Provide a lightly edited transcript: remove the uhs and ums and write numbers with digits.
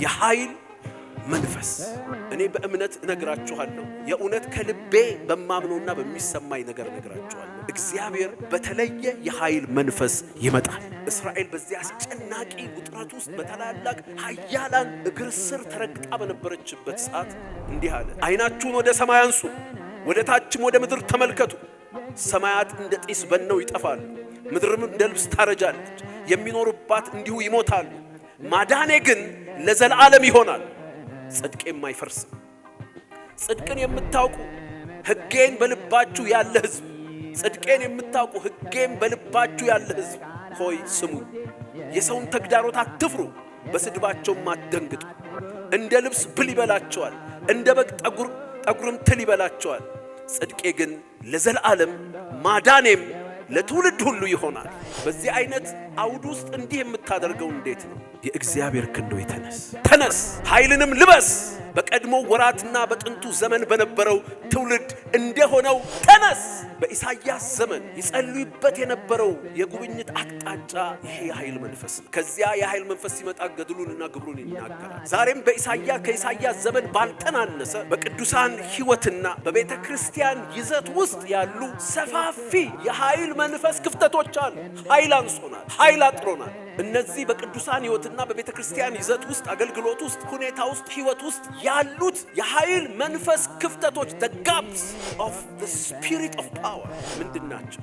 የኃይል መንፈስ እኔ በእምነት እነግራችኋለሁ የእውነት ከልቤ በማምነውና በሚሰማኝ ነገር እነግራችኋለሁ እግዚአብሔር በተለየ የኃይል መንፈስ ይመጣል። እስራኤል በዚህ አስጨናቂ ውጥረት ውስጥ በተላላቅ ኃያላን እግር ስር ተረግጣ በነበረችበት ሰዓት እንዲህ አለ፣ ዓይናችሁን ወደ ሰማይ አንሱ፣ ወደ ታችም ወደ ምድር ተመልከቱ። ሰማያት እንደ ጢስ በነው ይጠፋሉ፣ ምድርም እንደ ልብስ ታረጃለች፣ የሚኖሩባት እንዲሁ ይሞታሉ። ማዳኔ ግን ለዘላለም ይሆናል፣ ጽድቄም አይፈርስም። ጽድቅን የምታውቁ ሕጌን በልባችሁ ያለ ሕዝብ፣ ጽድቄን የምታውቁ ሕጌን በልባችሁ ያለ ሕዝብ ሆይ ስሙ። የሰውን ተግዳሮት አትፍሩ፣ በስድባቸውም አትደንግጡ። እንደ ልብስ ብል ይበላቸዋል፣ እንደ በግ ጠጉርም ትል ይበላቸዋል። ጽድቄ ግን ለዘላለም ማዳኔም ለትውልድ ሁሉ ይሆናል። በዚህ አይነት አውድ ውስጥ እንዲህ የምታደርገው እንዴት ነው? የእግዚአብሔር ክንዶ ተነስ፣ ኃይልንም ልበስ። በቀድሞ ወራትና በጥንቱ ዘመን በነበረው ትውልድ እንደሆነው ተነስ። በኢሳይያስ ዘመን ይጸልዩበት የነበረው የጉብኝት አቅጣጫ ይሄ የኃይል መንፈስ ነው። ከዚያ የኃይል መንፈስ ሲመጣ ገድሉንና ግብሩን ይናገራል። ዛሬም ከኢሳይያስ ዘመን ባልተናነሰ በቅዱሳን ሕይወትና በቤተ ክርስቲያን ይዘት ውስጥ ያሉ ሰፋፊ የኃይል መንፈስ ክፍተቶች አሉ። ኃይል አንሶናል፣ ኃይል አጥሮናል። እነዚህ በቅዱሳን ሕይወትና በቤተ ክርስቲያን ይዘት ውስጥ፣ አገልግሎት ውስጥ፣ ሁኔታ ውስጥ፣ ሕይወት ውስጥ ያሉት የኃይል መንፈስ ክፍተቶች the gaps of the spirit of power ምንድን ናቸው?